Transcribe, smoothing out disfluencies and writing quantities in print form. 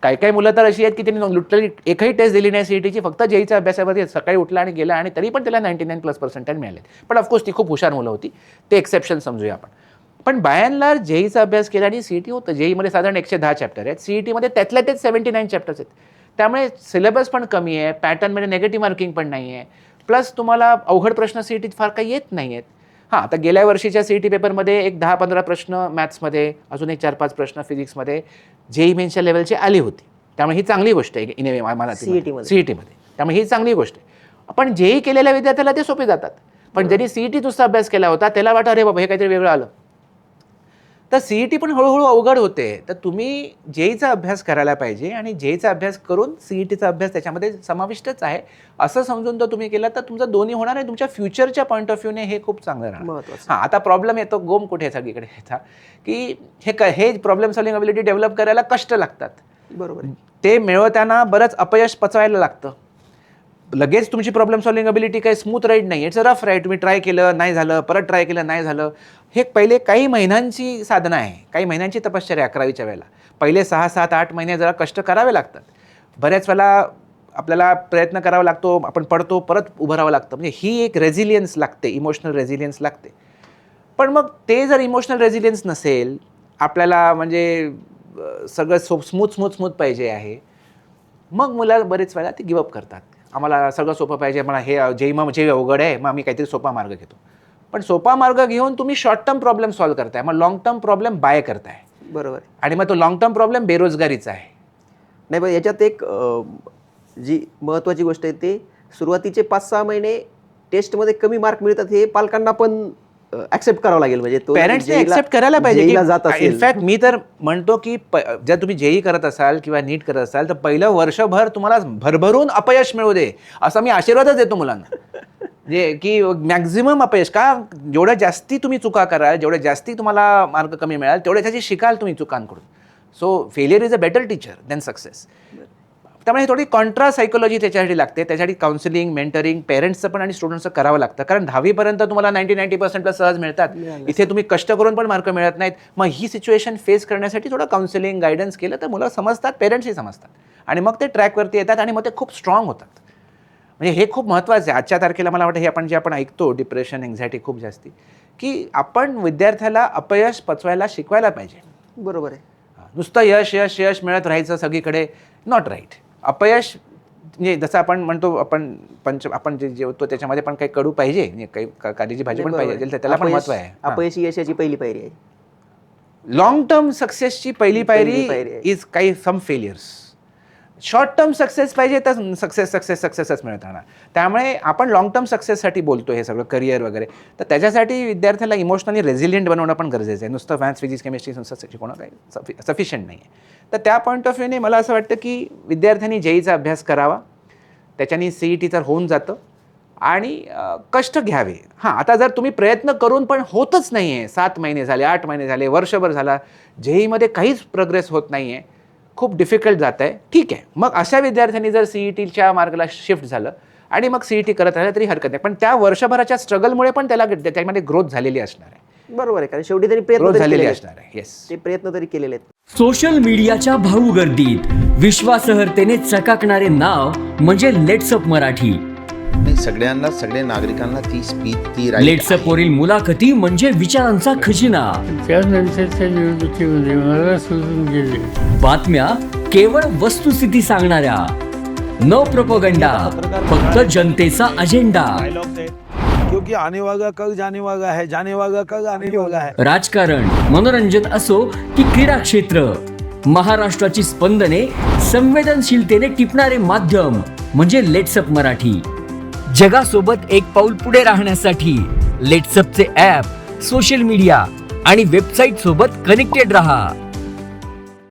काही काही मुलं तर अशी आहेत की त्यांनी लुटलेली एकही टेस्ट दिली नाही सीईटीची, फक्त जेईच्या अभ्यासामध्ये सकाळी उठला आणि गेला आणि तरी पण त्याला 99+% मिळाले. पण ऑफकोर्स ती खूप हुशार मुलं होती, ते एक्सेप्शन समजूया आपण. पण बाय अँड लार्ज जेईचा अभ्यास केला आणि सीईटी होतं. जेईमध्ये साधारण 110 चॅप्टर आहेत, सीईटीमध्ये त्यातल्या तेच 79 चॅप्टर्स आहेत. त्यामुळे सिलेबस पण कमी आहे, पॅटर्नमध्ये नेगेटिव्ह मार्किंग पण नाही आहे, प्लस तुम्हाला अवघड प्रश्न सीईटीत फार काही येत नाही आहेत. हां, आता गेल्या वर्षीच्या सीईटी पेपरमध्ये एक 10-15 प्रश्न मॅथ्समध्ये, अजून एक 4-5 प्रश्न फिजिक्समध्ये जेई मेन्सच्या लेवलची आली होती. त्यामुळे ही चांगली गोष्ट आहे इन ए मला सीईटीमध्ये. त्यामुळे ही चांगली गोष्ट आहे. पण जेई केलेल्या विद्यार्थ्याला ते सोपे जातात. पण ज्यांनी सीईटी नुसता अभ्यास केला होता त्याला वाटतं अरे बाबा हे काहीतरी वेगळं आलं. तर सीईटी पण हळूहळू अवघड होते. तर तुम्ही जेईचा अभ्यास करायला पाहिजे आणि जेईचा अभ्यास करून सीईटीचा अभ्यास त्याच्यामध्ये समाविष्टच आहे असं समजून जर तुम्ही केला तर तुमचं दोन्ही होणार आहे. तुमच्या फ्युचरच्या पॉईंट ऑफ व्ह्यूने हे खूप चांगलं राहणार. हां, आता प्रॉब्लेम येतो, गोम कुठे सगळीकडे येता की हे प्रॉब्लेम सॉल्विंग अबिलिटी डेव्हलप करायला कष्ट लागतात. बरोबर. ते मिळवताना बरंच अपयश पचवायला लागतं. लगेच तुमची प्रॉब्लेम सॉल्विंग अबिलिटी काही स्मूथ राईड नाही, इट्स अ रफ राईड. तुम्ही ट्राय केलं नाही झालं, परत ट्राय केलं नाही झालं. हे पहिले काही महिन्यांची साधना आहे, काही महिन्यांची तपश्चर्या 11वीच्या वेळेला. पहिले 6, 7, 8 महिने जरा कष्ट करावे लागतात. बऱ्याच वेळेला आपल्याला प्रयत्न करावा लागतो, आपण पडतो, परत उभं राहावं लागतं. म्हणजे ही एक रेझिलियन्स लागते, इमोशनल रेझिलियन्स लागते. पण मग ते जर इमोशनल रेझिलियन्स नसेल, आपल्याला म्हणजे सगळं स्मूथ पाहिजे आहे, मग मुलं बरेच वेळा ती गिवअप करतात. आम्हाला सगळं सोपं पाहिजे, मला हे जे अवघड आहे, मग आम्ही काहीतरी सोपा मार्ग घेतो. पण सोपा मार्ग घेऊन तुम्ही शॉर्ट टर्म प्रॉब्लेम सॉल्व्ह करताय, मग लॉंग टर्म प्रॉब्लेम बाय करताय. बरोबर. आणि मग तो लॉंग टर्म प्रॉब्लेम बेरोजगारीचा आहे. नाही, पण याच्यात एक जी महत्त्वाची गोष्ट आहे ते सुरुवातीचे 5-6 महिने टेस्टमध्ये कमी मार्क मिळतात, हे पालकांना पण ऍक्सेप्ट करावं लागेल. म्हणजे तो पेरेंट्सने ऍक्सेप्ट करायला पाहिजे. इनफॅक्ट मी तर म्हणतो की जर तुम्ही जेई करत असाल किंवा नीट करत असाल तर पहिलं वर्षभर तुम्हाला भरभरून अपयश मिळू दे असं मी आशीर्वादच देतो मुलांना. जे की मॅक्झिमम अपयश का, जेवढ्या जास्ती तुम्ही चुका कराल, जेवढ्या जास्ती तुम्हाला मार्क कमी मिळाल, तेवढ्या त्याची शिकाल तुम्ही चुकांकडून. So failure is a better teacher than success. त्यामुळे थोडी कॉन्ट्रा सायकोलॉजी त्याच्यासाठी लागते. त्यासाठी काउन्सिलिंग, मेंटरिंग पेरेंट्सचं पण आणि स्टुडंट्सचं करावं लागतं. कारण 10वीपर्यंत तुम्हाला 90% सहज मिळतात. इथे तुम्ही कष्ट करून पण मार्क मिळत नाहीत. मग ही सिच्युएशन फेस करण्यासाठी थोडं काउन्सिलिंग, गायडन्स केलं तर मुलं समजतात, पेरेंट्सही समजतात आणि मग ते ट्रॅकवरती येतात आणि मग ते खूप स्ट्रॉंग होतात. म्हणजे हे खूप महत्त्वाचं आहे. आजच्या तारखेला मला वाटतं हे आपण ऐकतो डिप्रेशन, एन्झायटी खूप जास्ती, की आपण विद्यार्थ्याला अपयश पचवायला शिकवायला पाहिजे. बरोबर आहे. नुसतं यश यश यश मिळत राहायचं सगळीकडे, नॉट राईट. अपयश म्हणजे जसं आपण म्हणतो आपण जे जेवतो त्याच्यामध्ये पण काही कडू पाहिजे, म्हणजे काही कालीची भाजी पण पाहिजे, त्याला पण महत्त्व आहे. अपयश यशाची पहिली पायरी आहे. लॉंग टर्म सक्सेसची पहिली पायरी इज काही सम फेलियर्स. शॉर्ट टर्म सक्सेस पाहिजे तर सक्सेसच मिळत राहणार. त्यामुळे आपण लॉंग टर्म सक्सेससाठी बोलतो हे सगळं करिअर वगैरे, तर त्याच्यासाठी विद्यार्थ्याला इमोशनली रेझिलियंट बनवणं पण गरजेचं आहे. नुसतं मॅथ्स, फिजिक्स, केमिस्ट्री शिकवणं काही सफिशियंट नाही आहे. तर त्या पॉईंट ऑफ व्ह्यूने मला असं वाटतं की विद्यार्थ्यांनी जेईचा अभ्यास करावा, त्याच्यानी सीईटी तर होऊन जातं आणि कष्ट घ्यावे. हां, आता जर तुम्ही प्रयत्न करून पण होतच नाही आहे, 7 महिने झाले, 8 महिने झाले, वर्षभर झाला, जेईमध्ये काहीच प्रोग्रेस होत नाही आहे, खूप डिफिकल्ट जात आहे, ठीक आहे. मग अशा विद्यार्थ्यांनी जर सीईटीच्या मार्गाला शिफ्ट झालं आणि मग सीईटी करत राहिलं तरी हरकत नाही. पण त्या वर्षभराच्या स्ट्रगलमुळे पण त्याच्यामध्ये ग्रोथ झालेली असणार आहे. बरोबर आहे, कारण शेवटी तरी प्रयत्न झालेले असणार आहे. येस, ते प्रयत्न तरी केलेले आहेत. सोशल मीडियाच्या भाऊ गर्दीत विश्वासार्हतेने चकाकणारे नाव म्हणजे लेट्सअप मराठी. सगळ्यांना, सगळ्या नागरिकांना ती स्पीच, ती लेट्सअप वरील मुलाखती म्हणजे विचारांचा खजिना. त्यानंतरच्या निवडणुकीमध्ये मला सोडून गेले. बातम्या केवळ वस्तुस्थिती सांगणाऱ्या, न प्रोपगंडा, फक्त जनतेचा अजेंडा. क्योंकि आने वाला कल जाने वाला है, जाने वाला कल आने वाला है. राजकारण, मनोरंजन असो की क्रीडा क्षेत्र, महाराष्ट्राची स्पंदने संवेदनशीलतेने टिपणारे माध्यम म्हणजे लेट्सअप मराठी. जगासोबत एक पाऊल पुढे राहण्यासाठी लेट्सअपचे ॲप, सोशल मीडिया आणि वेबसाईट सोबत कनेक्टेड रहा.